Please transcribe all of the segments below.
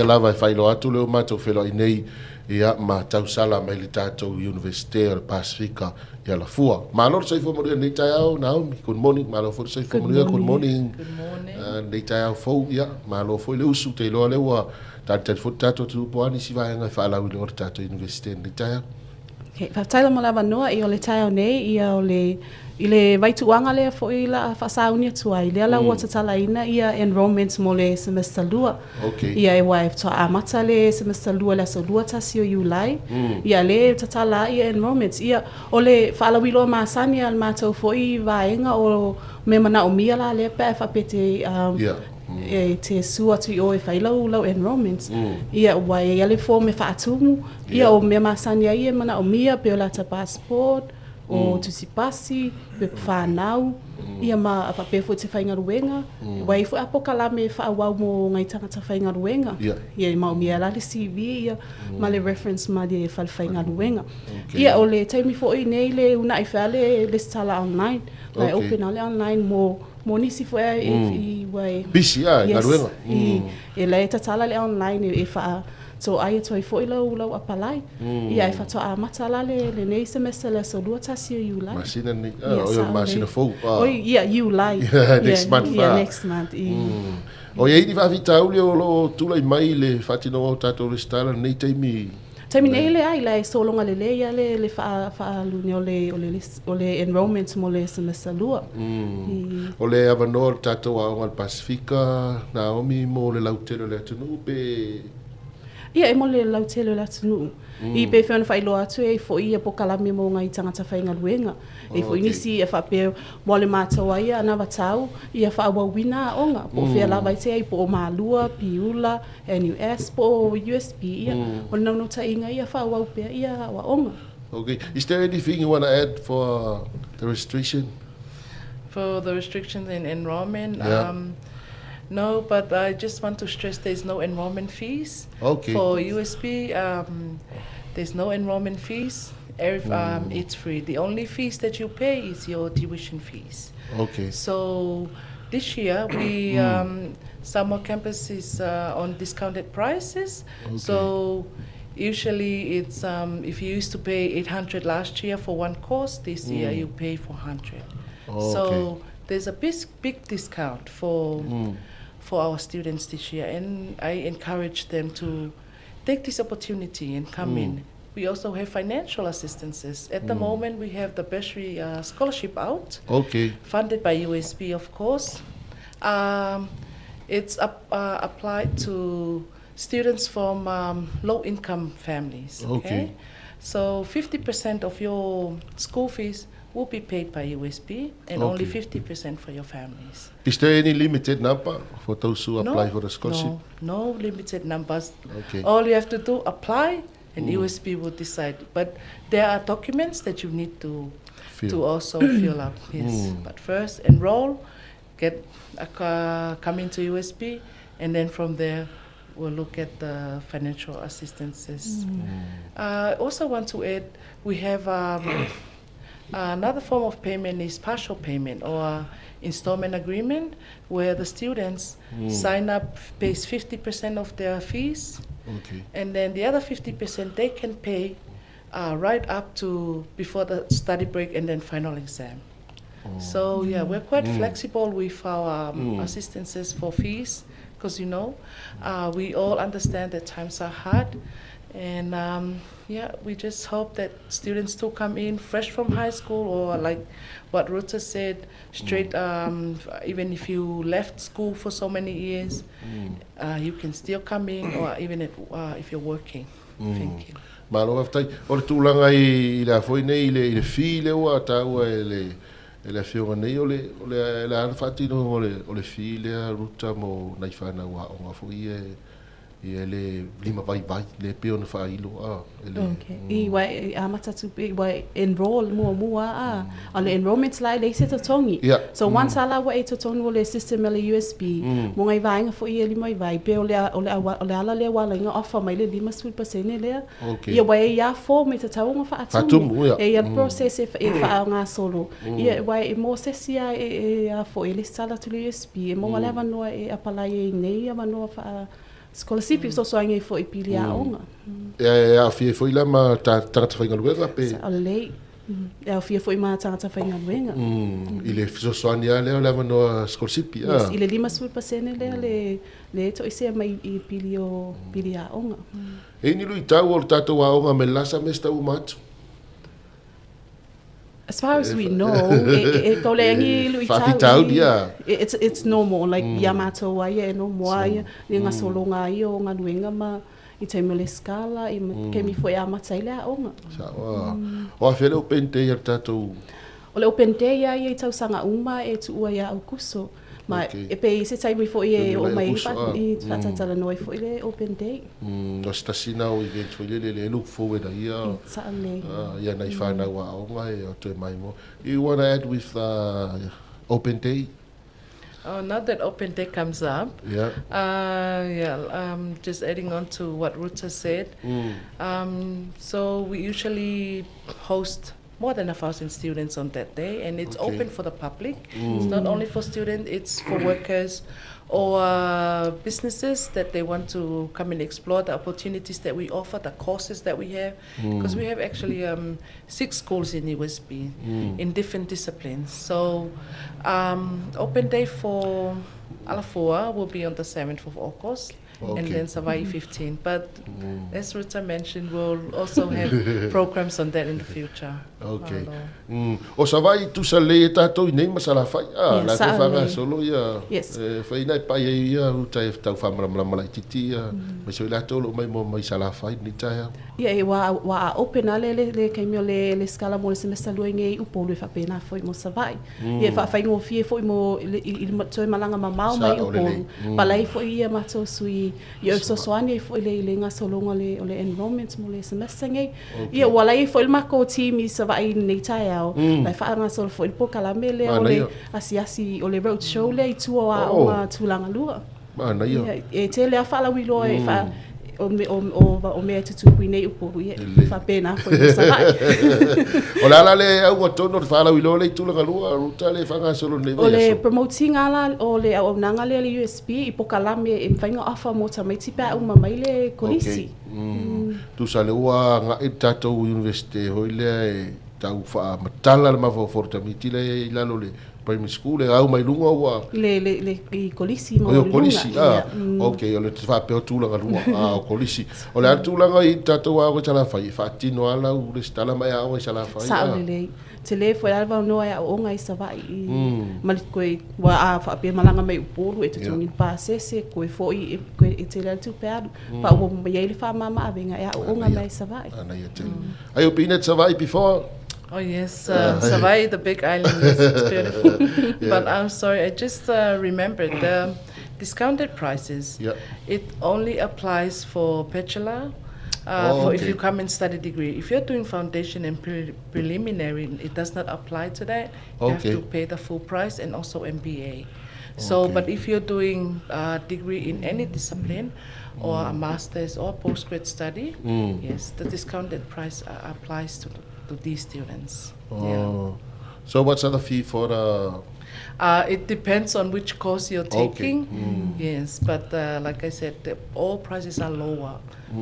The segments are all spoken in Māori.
fia lava e whailo atu leo mātou whelo i nei ia ma tausala mai le tātou Universite o le Pasifika ia la fua. Mālor sai whamoria nei tai au, Naomi, good morning, mālor fwori sai whamoria, good morning. Good morning. Nei tai au fau, ia, mālor fwoi le usu te loa lewa, tātou fwori tātou tupoani si vai ngai whaalau i le ora tātou Universite nei tai au. Whataila mo lava noa i o le tai au nei, ia o le i le waituanga lea fo i la whasaunia tua i lea la ua tatala ina ia enrollment mo le semester lua. Ia e wae toa amata le semester lua le so lua tasi o Iulai. Ia le tatala ia enrollment. Ia o le whaalawilo maasani al mātou fo i vaenga o me mana o mia la le pe whapete e te sua tu i o e whailau lau enrollment. Ia wae ia le fo me whaatumu. Ia o me maasani a ia mana o mia pe o la ta passport. O tusipasi, pe whanau, ia ma a whapefo te whaingaruenga. Wai fu apokalame whaawau mo ngai tangata whaingaruenga. Ia mau mia la le CV, ia ma le reference ma le whaingaruenga. Ia o le taimi fo i nei le una i whale le stala online. Lai open ale online mo nisi fo e wai. Bisi ngaruenga. E le tatala le online e wha so ai toi foi lau apalai ia e fatoa mata la le nei semester le so lua tasi o Iulai masina ni o masina fo ia Iulai next month next month o ia ni va vita uli o lo tula i mai le fatino o tato restala nei taimi nei le ai le solonga le ia le fa luni o le enrollment mo le semester lua o le avano tato o al Pasifika Naomi mo le lautelo le tunu pe ia e mo le lautelo la tunu i pe whena whailo atu e fo i e pokalame mo ngai tangata whaingaruenga e fo inisi e whape mo le mātaua ia ana watau i e whaawawina onga po whea lava i te ai po o Mālua, Piula, NUS, po o USB ia o nauno ta inga ia whaawau pia ia wa onga. Okay, is there anything you want to add for the restriction? For the restrictions in enrollment, no, but I just want to stress there's no enrollment fees. For USB, there's no enrollment fees. It's free. The only fees that you pay is your tuition fees. So this year, we Samoa campus is on discounted prices. So usually it's if you used to pay 800 last year for one course, this year you pay 400. So there's a big discount for our students this year, and I encourage them to take this opportunity and come in. We also have financial assistances. At the moment, we have the bursary scholarship out, funded by USB, of course. It's applied to students from low-income families. So 50% of your school fees will be paid by USB and only 50% for your families. Is there any limited number for those who apply for the scholarship? No limited numbers. All you have to do, apply, and USB will decide. But there are documents that you need to also fill up. But first, enroll, come into USB, and then from there, we'll look at the financial assistances. I also want to add, we have another form of payment is partial payment or installment agreement, where the students sign up, pays 50% of their fees, and then the other 50% they can pay right up to before the study break and then final exam. So yeah, we're quite flexible with our assistances for fees, because we all understand that times are hard, and we just hope that students still come in fresh from high school, or like what Ruta said, straight, even if you left school for so many years, you can still come in, or even if you're working. Thank you. Malo aftai, o le tūlanga i la foi nei i le fi le ua taua e le whionga nei o le ana whatino o le fi le Ruta mo nai whana ua o ngā foi i le lima vai le peo na whailo I wai amata tupe wai enroll mua a le enrollment lai le se tatongi. So once ala wa e tatongi o le system le USB mo ngai vainga fo i lima vai pe o le ala le wala inga offer mai le 5% le ia wai ia fo me tataunga fa atumu e ia process e fa nga solo ia wai mo sesia e fo i le sala tu le USB mo wala va no e apalai nei ia va no fa scholarship so soanga I foi pili a onga. E fie foi la ma tangata whaingaluenga pe. Sa o lei. E au fia foi ma tangata whaingaluenga. I le fisosoani a leo lava no scholarship. Yes, i le 5% lea le to ise mai I pili a onga. E ni lui tau o le tātou a onga me lasa me sta umatu. As far as we know, it's normal. Like Yamato waya no moaya, nga solonga io nga nuenga ma I taimele skala I kemi foi amata ile a onga. Sawa. O a fele open day tātou. O le open day ia I tau sanga uma e tu ua ia au kuso. Ma e pe se taimi foi e o mai I fatata no foi le open day. No stasina o event foi le look forward ia. Sa le. Ia nei whana wa onga e o te mai mo. You want to add with open day? Oh, now that open day comes up, just adding on to what Ruta said. So we usually host more than 1,000 students on that day, and it's open for the public. It's not only for students, it's for workers or businesses that they want to come and explore the opportunities that we offer, the courses that we have, because we have actually 6 schools in USB in different disciplines. So open day for Alafoa will be on the 7th of August. And then Savai 15. But as Ruta mentioned, we'll also have programs on that in the future. Okay. O Savai tu sa le tātou I nei masala fai. La te whanga solo ia. Yes. Whai nei pai ia Ruta e tau whamara titi ia. Me so ila tolo mai mo mai sala fai ni taia. Ia e wa open ale le kaimio le skala mo le semester luenge I upolu e whapena foi mo Savai. Ia whai ngō fie foi mo I toi malanga mamau mai upolu. Palai foi ia mato sui Yo so soani foi le nga solonga le enrollment mo le semester ngai. Ia wala I foi mako team I Savai nei tai au. Lai fa nga sol foi po kalamele o le asiasi o le road show le I tua o tulanga lua. Mana ia. E te le afala wilo e fa o me tutu nei upolu ia. Fa pena foi mo Savai. O la le au tono fala wilo le tulanga lua Ruta le fanga solo nei. O le promoting ala o le o nanga le USB I pokalame e whainga afa mo ta mai tipa uma mai le kolisi. Tu sa le ua nga I tātou university hoi lea e tau wha matala le mawha forta miti le I lalo le primary school e au mai lunga ua. Le I kolisi mo o kolisi, ok, o le te whapeo tūlanga lunga, o kolisi. O le tūlanga I tātou a o tala whai, whaatino ala u le stala mai a o I tala whai. Sa le te le foi alva no ai o ngai Savai malikoi wa a fa pe malanga mai upolu e te tungi pa sese ko foi e te le tu per pa o mai le fa mama avenga e o ngai mai Savai ana ia te ai o pina Savai before. Oh yes, Savai, the big island, yes, it's beautiful. But I'm sorry, I just remembered the discounted prices. It only applies for bachelor. For if you come and study degree. If you're doing foundation and preliminary, it does not apply to that. You have to pay the full price and also MBA. So, but if you're doing a degree in any discipline or a master's or postgrad study, yes, the discounted price applies to these students. So what's the fee for the... it depends on which course you're taking. Yes, but like I said, all prices are lower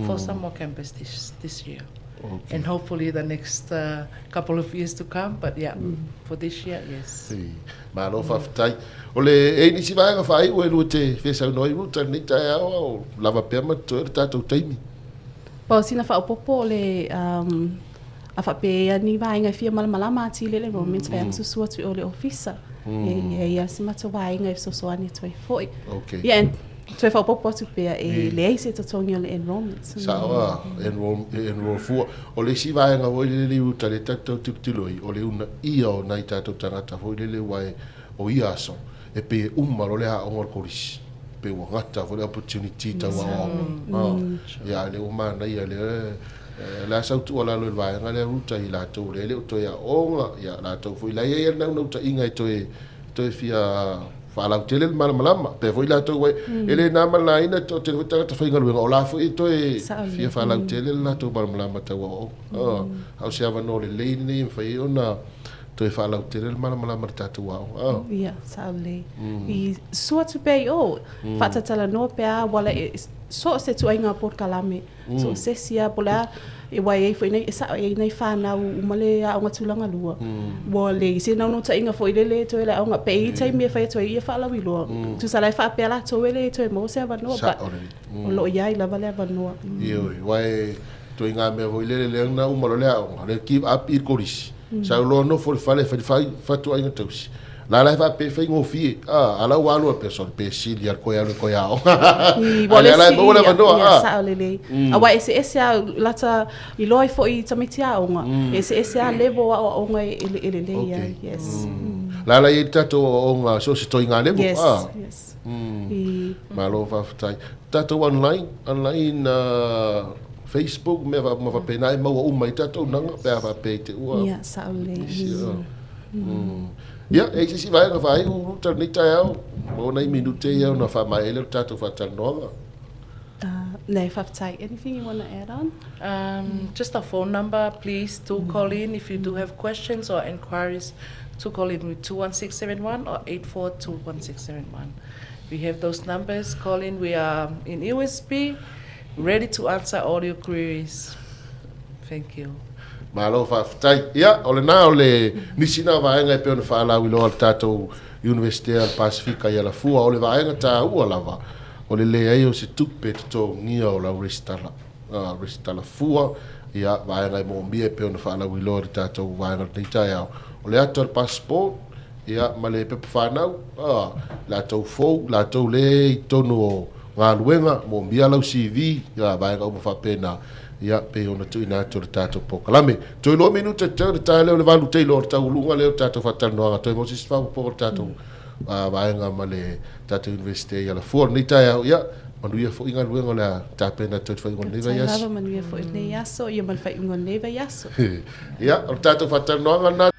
for Samoa campus this year. And hopefully the next couple of years to come, but for this year, yes. Malo whawhitai. O le e nisi vaenga whai ue lua te whesau noi ruta ni tai awa o lava pema to e tātou taimi. Pau sina whaopopo le a whapea ni vaenga fia malamalama ati le enrollment vaenga susua tu o le ofisa. Ia si mato vaenga e sosoani toi foi. Toi whaopopo tu pea e le eise tatongi o le enrollment. Sawa, enroll fua. O le si vaenga hoi le li uta le tātou tiptiloi o le una ia o nai tātou tangata hoi le wae o ia aso. E pe umaro le ha ongor korisi. Pe ua ngata hoi le opportunity tawa o. Ia le umana ia le... la sautu ala lo vaenga le ruta I latou le o toia onga ia latou foi la ia na uta inga I toe fia fala tele malama pe foi latou we ele na mala ina to te ruta ta foi ngalu o la foi toe fia fala tele latou malama ta o au se ava no le ni foi ona toi whaalau te rele malama tātou au. Ia, saule. I sua tu pei o, whatatala no pea, wala so se tu ainga por kalame. So se sia pola, e wai e foi nei, e sa e nei whanau umale a onga tulanga lua. Wale, se nau no ta inga foi lele, toi la onga pei, tai mea whai toi ia whaalau i lua. Tu sa lai whaapea la toi ele, toi mo se avanoa, ba. O lo iai la vale avanoa. Ioi, wai, toi ngā mea foi lele leang na umalo lea onga, le keep up i korisi. Sa lo no for fale fatu ainga tausi. La lai fa pe fai ngofi ala walu pe so pe sili ar koya o. Wale la mo la no sa lele. Awa ese a lata I loi fo I tamitia onga. Ese a levo a onga ele le yes. La la I tato onga so se toi nga levo. Yes. Malo fa tai. Tato online Facebook me va pena ma o mai tato nanga pe va pe te ua. Yeah, sa lele. Ya, si vai nga vai o ternita eu. O nei minute eu na fa mai ele tato fa Talanoaga. No, Faftai, anything you want to add on? Just a phone number, please do call in if you do have questions or inquiries. To call in with 21671 or 842161. We have those numbers. Call in. We are in USB, ready to answer all your queries. Thank you. Malo Faftai. Ya, ole na ole nisina vaenga pe ona fala wi lo tato University al Pacifica ya la fua ole vaenga ta ua lava. Ole le ai o se tupe to ngia o la restala fua ya vaenga mo mbie pe ona fala wi lo tato vaenga tita ya. Ole ato passport ya male pe fana la to fo la to le tono nga luenga mo mbia la CV ya vaenga mo fa pena. Ya pe ona tu ina to tato pokalame to lo minuta te tale le valu te lo ta ulunga le tato fatal no to mo si fa po tato va nga male tato university ya la for ni ta ya manu ya fo inga luenga la ta pena to fa ngon leva yas Manu ya fo ne yaso ya man fa ngon leva yaso ya tato fatal no na